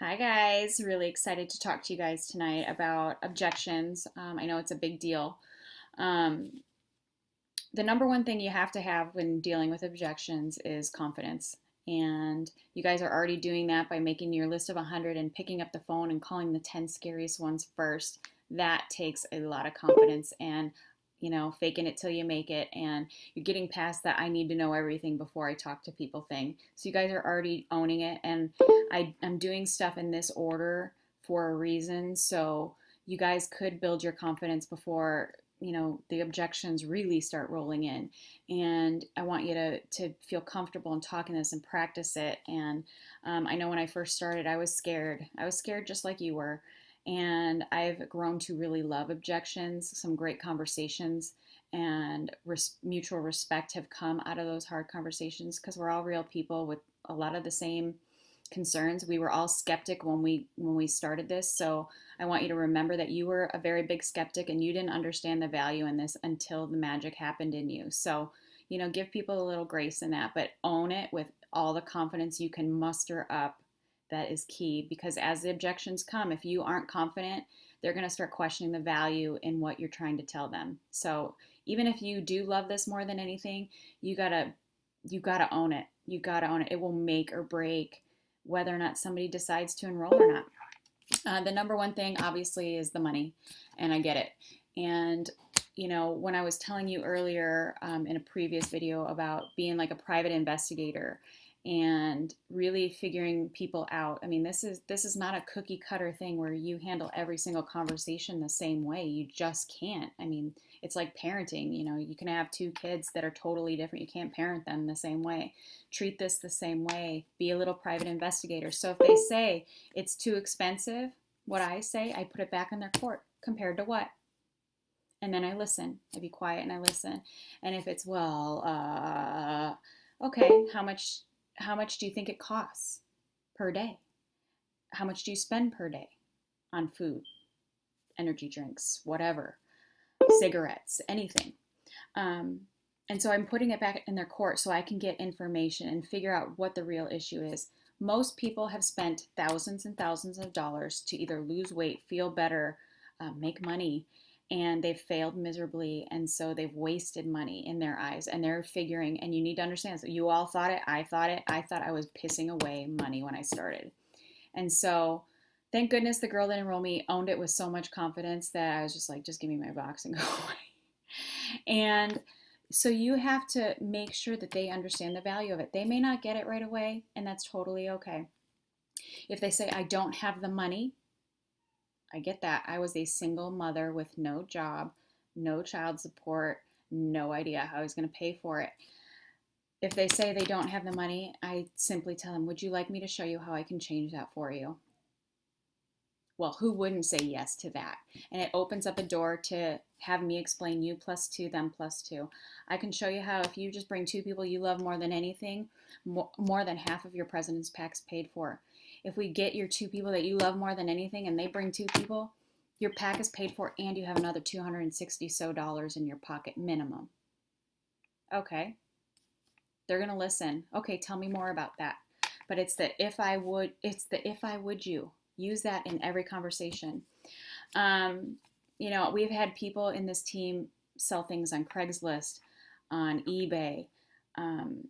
Hi guys, really excited to talk to you guys tonight about objections. I know it's a big deal. Um, the number one thing you have to have when dealing with objections is confidence. And you guys are already doing that by making your list of 100 and picking up the phone and calling the 10 scariest ones first. That takes a lot of confidence and faking it till you make it. And you're getting past that I need to know everything before I talk to people thing. So you guys are already owning it. And I'm doing stuff in this order for a reason. So you guys could build your confidence before the objections really start rolling in. And I want you to feel comfortable in talking this and practice it. And I know when I first started, I was scared just like you were. And I've grown to really love objections. Some great conversations and mutual respect have come out of those hard conversations because we're all real people with a lot of the same concerns. We were all skeptic when we started this. So I want you to remember that you were a very big skeptic and you didn't understand the value in this until the magic happened in you. So, give people a little grace in that, but own it with all the confidence you can muster up. That is key because as the objections come, if you aren't confident, they're going to start questioning the value in what you're trying to tell them. So even if you do love this more than anything, you gotta own it. You gotta own it. It will make or break whether or not somebody decides to enroll or not. The number one thing, obviously, is the money, and I get it. And when I was telling you earlier in a previous video about being like a private investigator and really figuring people out, I mean, this is not a cookie cutter thing where you handle every single conversation the same way. You just can't. I mean, it's like parenting. You can have two kids that are totally different. You can't parent them the same way. Treat this the same way. Be a little private investigator. So if they say it's too expensive, what I say, I put it back in their court. Compared to what? And then I listen. I be quiet and I listen. And if it's, well, okay, how much do you think it costs per day? How much do you spend per day on food, energy drinks, whatever, cigarettes, anything? Um, and so I'm putting it back in their court so I can get information and figure out what the real issue is. Most people have spent thousands and thousands of dollars to either lose weight, feel better, make money, and they've failed miserably. And so they've wasted money in their eyes. And they're figuring, and you need to understand this, you all thought it, I thought it, I thought I was pissing away money when I started. And so thank goodness the girl that enrolled me owned it with so much confidence that I was just like, just give me my box and go away. And so you have to make sure that they understand the value of it. They may not get it right away, and that's totally okay. If they say, I don't have the money, I get that. I was a single mother with no job, no child support, no idea how I was going to pay for it. If they say they don't have the money, I simply tell them, would you like me to show you how I can change that for you? Well, who wouldn't say yes to that? And it opens up a door to have me explain you plus two, them plus two. I can show you how if you just bring two people you love more than anything, more than half of your president's pack's paid for. If we get your two people that you love more than anything and they bring two people, your pack is paid for and you have another 260 so dollars in your pocket minimum. Okay, they're going to listen. Okay, tell me more about that. But it's the if I would you. Use that in every conversation. We've had people in this team sell things on Craigslist, on eBay, um,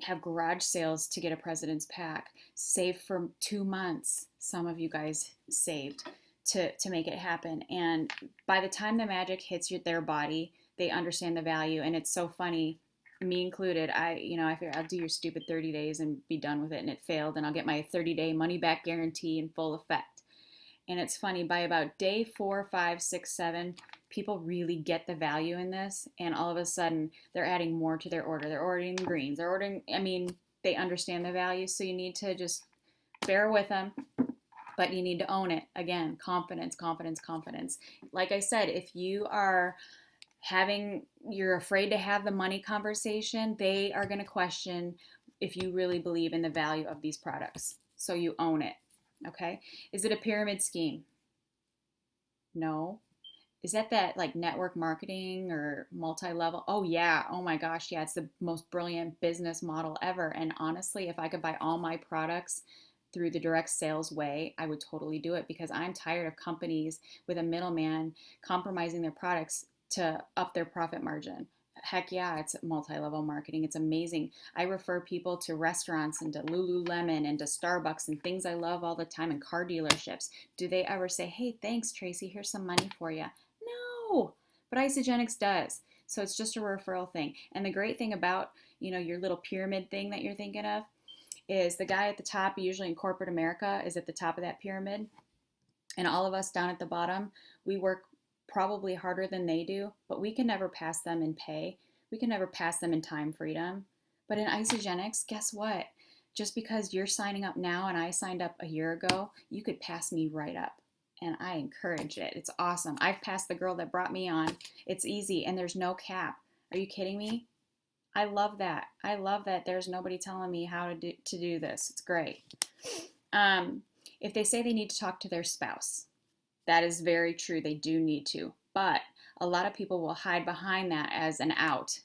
have garage sales to get a president's pack, save for 2 months. Some of you guys saved to make it happen. And by the time the magic hits their body, they understand the value. And it's so funny, me included. I figured I'll do your stupid 30 days and be done with it, and it failed, and I'll get my 30-day money back guarantee in full effect. And it's funny, by about day 4, 5, 6, 7, people really get the value in this, and all of a sudden they're adding more to their order. They're ordering greens. They understand the value, so you need to just bear with them, but you need to own it. Again, confidence, confidence, confidence. Like I said, if you're afraid to have the money conversation, they are going to question if you really believe in the value of these products. So you own it. Okay? Is it a pyramid scheme? No. Is that like network marketing or multi-level? Oh yeah. Oh my gosh, yeah, it's the most brilliant business model ever. And honestly, if I could buy all my products through the direct sales way, I would totally do it because I'm tired of companies with a middleman compromising their products to up their profit margin. Heck yeah, it's multi-level marketing. It's amazing. I refer people to restaurants and to Lululemon and to Starbucks and things I love all the time and car dealerships. Do they ever say, hey, thanks, Tracy, here's some money for you? No, but Isogenics does. So it's just a referral thing. And the great thing about, your little pyramid thing that you're thinking of is the guy at the top, usually in corporate America, is at the top of that pyramid. And all of us down at the bottom, we work probably harder than they do, but we can never pass them in pay. We can never pass them in time freedom. But in Isogenics, guess what? Just because you're signing up now and I signed up a year ago, you could pass me right up. And I encourage it. It's awesome. I've passed the girl that brought me on. It's easy and there's no cap. Are you kidding me? I love that. I love that there's nobody telling me how to do this. It's great. If they say they need to talk to their spouse, that is very true. They do need to. But a lot of people will hide behind that as an out,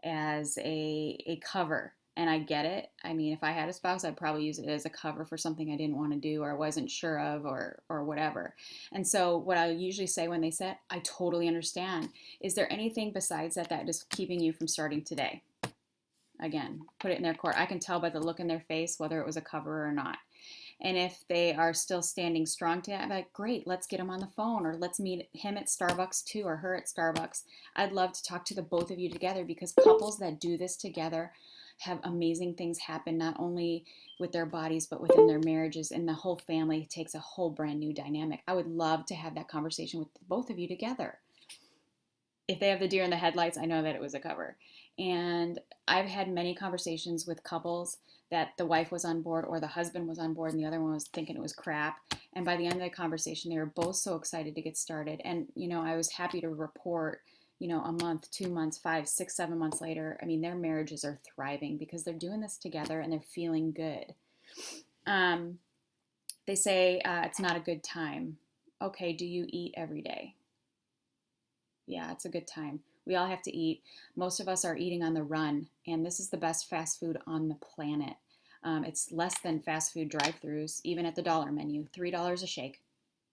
as a cover. And I get it. I mean, if I had a spouse, I'd probably use it as a cover for something I didn't want to do or wasn't sure of or whatever. And so what I usually say when they say, I totally understand. Is there anything besides that is keeping you from starting today? Again, put it in their court. I can tell by the look in their face whether it was a cover or not. And if they are still standing strong to it, I'm like, great, let's get him on the phone or let's meet him at Starbucks too or her at Starbucks. I'd love to talk to the both of you together because couples that do this together have amazing things happen, not only with their bodies, but within their marriages, and the whole family takes a whole brand new dynamic. I would love to have that conversation with both of you together. If they have the deer in the headlights, I know that it was a cover. And I've had many conversations with couples that the wife was on board or the husband was on board and the other one was thinking it was crap. And by the end of the conversation, they were both so excited to get started. And, I was happy to report, a month, 2 months, 5, 6, 7 months later, I mean, their marriages are thriving because they're doing this together and they're feeling good. They say it's not a good time. Okay, do you eat every day? Yeah, it's a good time. We all have to eat. Most of us are eating on the run, and this is the best fast food on the planet. It's less than fast food drive-throughs, even at the dollar menu. $3 a shake,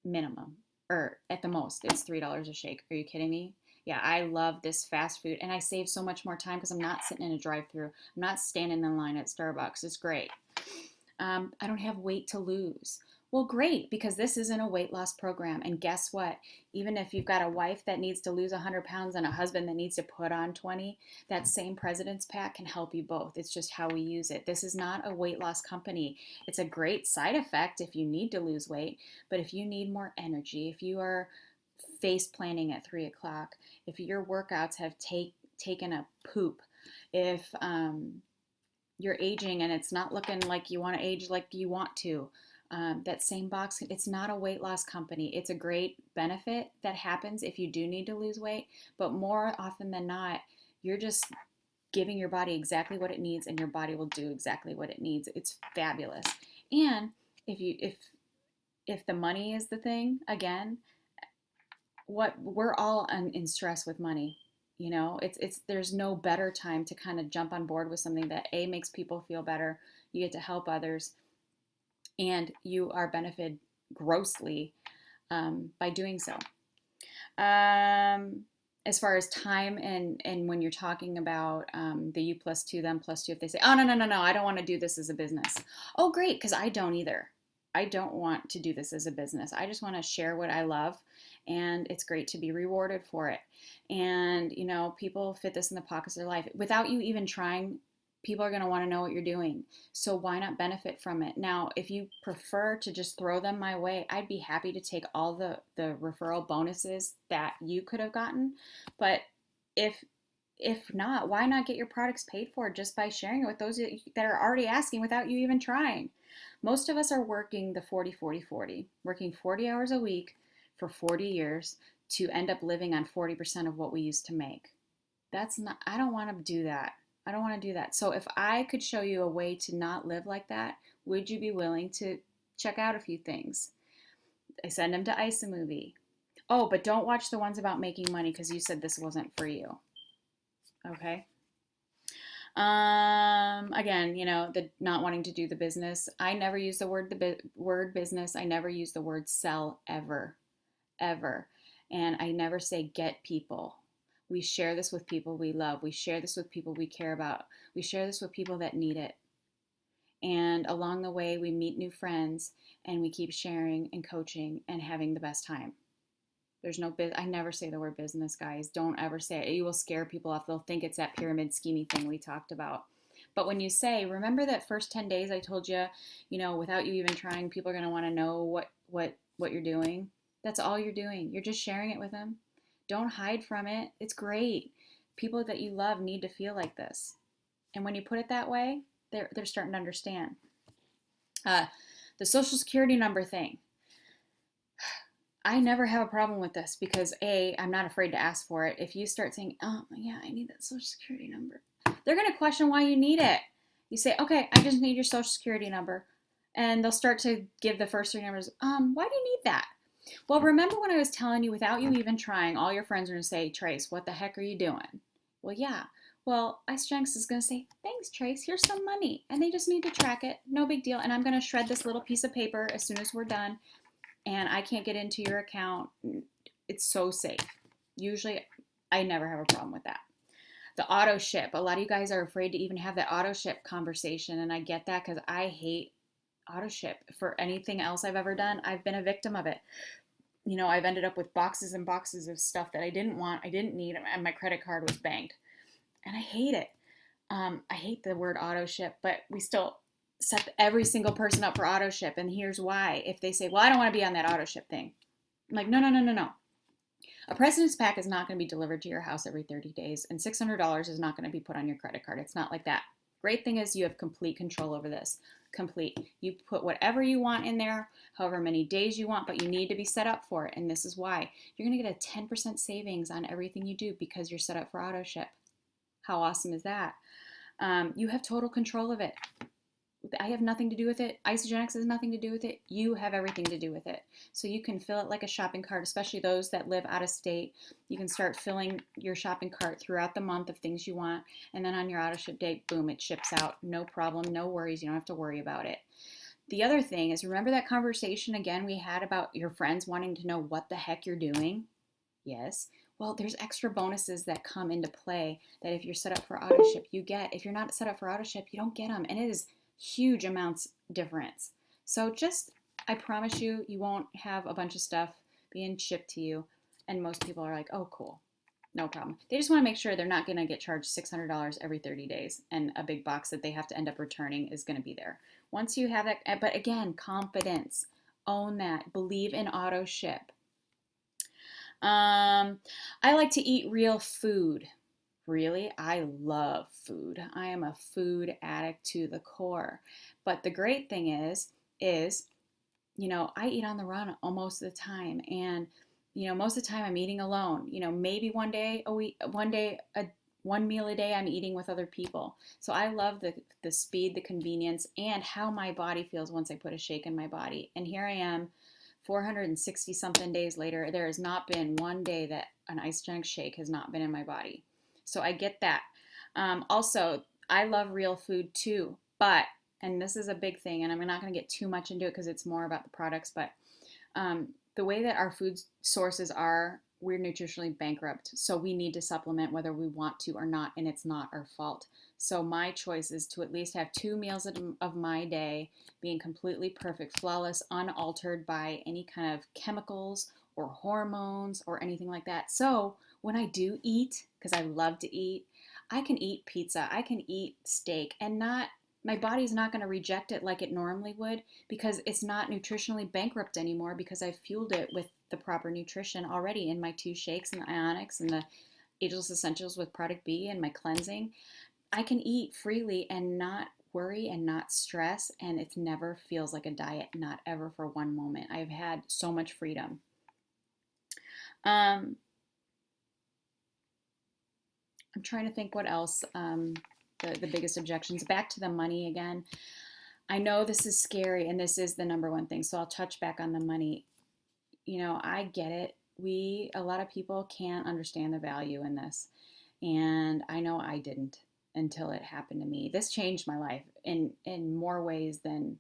minimum. Or at the most, it's $3 a shake. Are you kidding me? Yeah, I love this fast food, and I save so much more time because I'm not sitting in a drive-through. I'm not standing in line at Starbucks. It's great. I don't have weight to lose. Well, great, because this isn't a weight loss program. And guess what? Even if you've got a wife that needs to lose 100 pounds and a husband that needs to put on 20, that same President's Pack can help you both. It's just how we use it. This is not a weight loss company. It's a great side effect if you need to lose weight, but if you need more energy, if you are face planning at 3 o'clock, if your workouts have taken a poop, if you're aging and it's not looking like you want to age like you want to, that same box, it's not a weight loss company. It's a great benefit that happens if you do need to lose weight, but more often than not, you're just giving your body exactly what it needs and your body will do exactly what it needs. It's fabulous. And if the money is the thing, again, what we're all in stress with money. It's there's no better time to kind of jump on board with something that makes people feel better. You get to help others and you are benefited grossly by doing so. As far as time and when you're talking about the you plus two, them plus two, if they say, oh, no, I don't want to do this as a business. Oh, great, because I don't either. I don't want to do this as a business. I just want to share what I love, and it's great to be rewarded for it. And, people fit this in the pockets of their life. Without you even trying, people are going to want to know what you're doing. So why not benefit from it? Now, if you prefer to just throw them my way, I'd be happy to take all the referral bonuses that you could have gotten. But if not, why not get your products paid for just by sharing it with those that are already asking without you even trying? Most of us are working the 40-40-40, working 40 hours a week for 40 years to end up living on 40% of what we used to make. I don't want to do that. I don't want to do that. So if I could show you a way to not live like that, would you be willing to check out a few things? I send them to iSamovie. Oh, but don't watch the ones about making money because you said this wasn't for you. Okay? Again, the not wanting to do the business. I never use the word business. I never use the word sell ever, ever. And I never say get people. We share this with people we love. We share this with people we care about. We share this with people that need it. And along the way, we meet new friends and we keep sharing and coaching and having the best time. There's no I never say the word business, guys. Don't ever say it. You will scare people off. They'll think it's that pyramid scheming thing we talked about. But when you say, remember that first 10 days I told you, without you even trying, people are going to want to know what you're doing. That's all you're doing. You're just sharing it with them. Don't hide from it. It's great. People that you love need to feel like this. And when you put it that way, they're starting to understand. The social security number thing. I never have a problem with this because I'm not afraid to ask for it. If you start saying, oh yeah, I need that social security number, they're going to question why you need it. You say, okay, I just need your social security number. And they'll start to give the first three numbers. Why do you need that? Well, remember when I was telling you, without you even trying, all your friends are going to say, Trace, what the heck are you doing? Well, yeah. Well, Isogenix is going to say, thanks, Trace, here's some money. And they just need to track it. No big deal. And I'm going to shred this little piece of paper as soon as we're done. And I can't get into your account. It's so safe. Usually, I never have a problem with that. The auto ship. A lot of you guys are afraid to even have that auto ship conversation. And I get that because I hate auto ship. For anything else I've ever done, I've been a victim of it. I've ended up with boxes and boxes of stuff that I didn't want, I didn't need, and my credit card was banged. And I hate it. I hate the word auto ship, but we still set every single person up for auto ship. And here's why. If they say, well, I don't want to be on that auto ship thing. I'm like, no, no, no, no, no. A president's pack is not going to be delivered to your house every 30 days, and $600 is not going to be put on your credit card. It's not like that. Great thing is you have complete control over this. Complete. You put whatever you want in there, however many days you want, but you need to be set up for it. And this is why. You're going to get a 10% savings on everything you do because you're set up for auto ship. How awesome is that? You have total control of it. I have nothing to do with it. Isogenix has nothing to do with it. You have everything to do with it. So you can fill it like a shopping cart, especially those that live out of state. You can start filling your shopping cart throughout the month of things you want. And then on your auto ship date, boom, it ships out. No problem, no worries. You don't have to worry about it. The other thing is, remember that conversation again we had about your friends wanting to know what the heck you're doing? Yes. Well, there's extra bonuses that come into play that if you're set up for auto ship, you get. If you're not set up for auto ship, you don't get them. And it is huge amounts difference. So I promise you, you won't have a bunch of stuff being shipped to you. And most people are like, oh, cool. No problem. They just want to make sure they're not going to get charged $600 every 30 days and a big box that they have to end up returning is going to be there. Once you have that, but again, confidence. Own that. Believe in auto ship. I like to eat real food. Really, I love food. I am a food addict to the core. But the great thing is, I eat on the run almost of the time. And, most of the time I'm eating alone. Maybe one meal a day I'm eating with other people. So I love the speed, the convenience, and how my body feels once I put a shake in my body. And here I am, 460 something days later. There has not been one day that an Isogenix shake has not been in my body. So I get that. Also, I love real food too, but, and this is a big thing, and I'm not going to get too much into it because it's more about the products, but the way that our food sources are, we're nutritionally bankrupt. So we need to supplement whether we want to or not, and it's not our fault. So my choice is to at least have 2 meals of my day being completely perfect, flawless, unaltered by any kind of chemicals or hormones or anything like that. So when I do eat, because I love to eat, I can eat pizza, I can eat steak, and my body's not going to reject it like it normally would because it's not nutritionally bankrupt anymore because I've fueled it with the proper nutrition already in my 2 shakes and the ionics and the Ageless Essentials with Product B and my cleansing. I can eat freely and not worry and not stress, and it never feels like a diet, not ever for one moment. I've had so much freedom. I'm trying to think what else. The biggest objections. Back to the money again. I know this is scary, and this is the number one thing. So I'll touch back on the money. I get it. A lot of people can't understand the value in this, and I know I didn't. until it happened to me. This changed my life in more ways than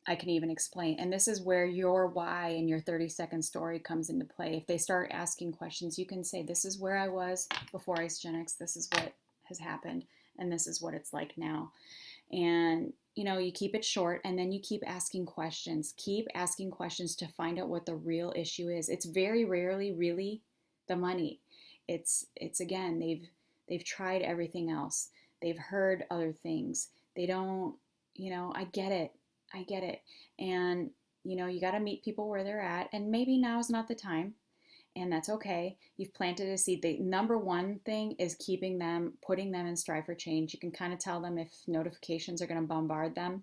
I can even explain. And this is where your why and your 30-second story comes into play. If they start asking questions, you can say, this is where I was before Isagenix, this is what has happened, and this is what it's like now. And you keep it short, and then you keep asking questions. Keep asking questions to find out what the real issue is. It's very rarely really the money. It's again, they've tried everything else. They've heard other things. They don't, I get it. I get it. And you got to meet people where they're at, and maybe now is not the time, and that's okay. You've planted a seed. The number one thing is putting them in strive for change. You can kind of tell them if notifications are going to bombard them.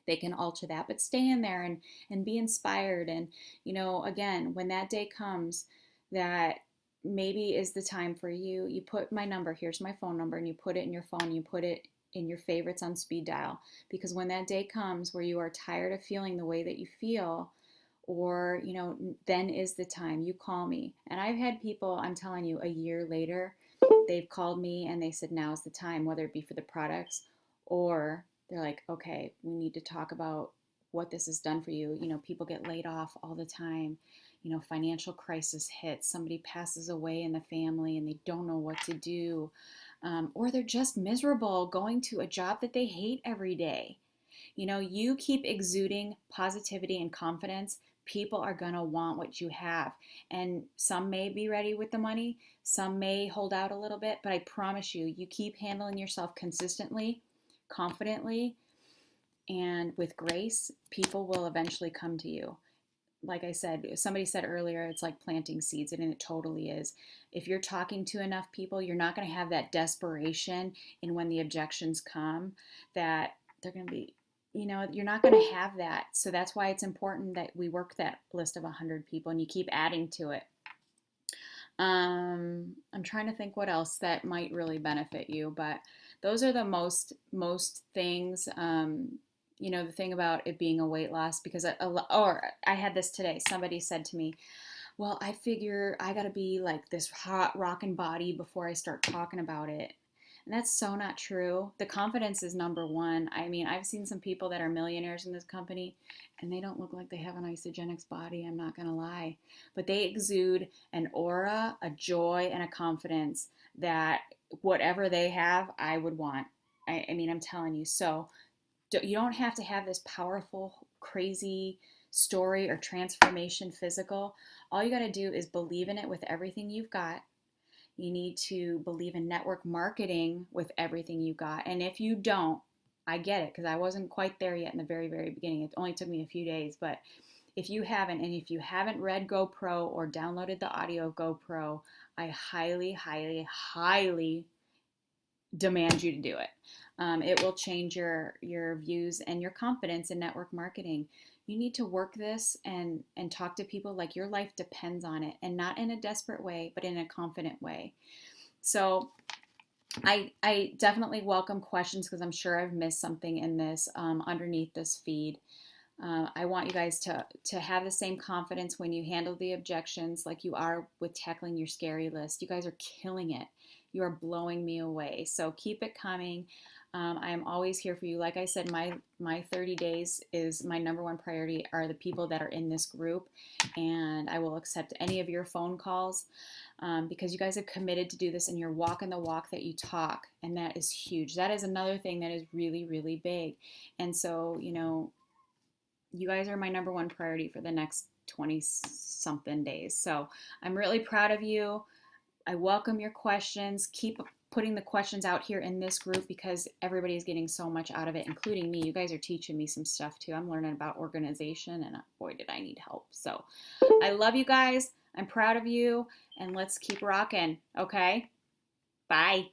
They can alter that, but stay in there and be inspired. And, again, when that day comes that maybe is the time for you, you put my number, here's my phone number, and you put it in your phone, you put it in your favorites on speed dial. Because when that day comes where you are tired of feeling the way that you feel, or then is the time you call me. And I've had people, I'm telling you, a year later, they've called me and they said now's the time, whether it be for the products, or they're like, okay, we need to talk about what this has done for you. People get laid off all the time. Financial crisis hits, somebody passes away in the family and they don't know what to do, or they're just miserable going to a job that they hate every day. You keep exuding positivity and confidence, people are going to want what you have. And some may be ready with the money, some may hold out a little bit, but I promise you, you keep handling yourself consistently, confidently, and with grace, people will eventually come to you. Like I said, somebody said earlier, it's like planting seeds, and it totally is. If you're talking to enough people, you're not going to have that desperation, and when the objections come, that they're going to be, you're not going to have that. So that's why it's important that we work that list of 100 people and you keep adding to it. I'm trying to think what else that might really benefit you, but those are the most things. The thing about it being a weight loss, because I had this today. Somebody said to me, well, I figure I got to be like this hot rockin' body before I start talking about it. And that's so not true. The confidence is number one. I mean, I've seen some people that are millionaires in this company and they don't look like they have an Isagenix body, I'm not going to lie. But they exude an aura, a joy, and a confidence that whatever they have, I would want. I mean, I'm telling you. So you don't have to have this powerful, crazy story or transformation physical. All you got to do is believe in it with everything you've got. You need to believe in network marketing with everything you got. And if you don't, I get it, because I wasn't quite there yet in the very, very beginning. It only took me a few days. But if you haven't, and if you haven't read GoPro or downloaded the audio of GoPro, I highly, highly, highly demand you to do it. It will change your views and your confidence in network marketing. You need to work this and talk to people like your life depends on it, and not in a desperate way, but in a confident way. So I definitely welcome questions, because I'm sure I've missed something in this underneath this feed. I want you guys to have the same confidence when you handle the objections like you are with tackling your scary list. You guys are killing it. You are blowing me away. So keep it coming. I am always here for you. Like I said, my 30 days is my number one priority are the people that are in this group, and I will accept any of your phone calls because you guys have committed to do this, and you're walking the walk that you talk, and that is huge. That is another thing that is really, really big. And so, you guys are my number one priority for the next 20 something days. So I'm really proud of you. I welcome your questions. Keep putting the questions out here in this group, because everybody is getting so much out of it, including me. You guys are teaching me some stuff too. I'm learning about organization, and boy, did I need help. So I love you guys. I'm proud of you, and let's keep rocking. Okay? Bye.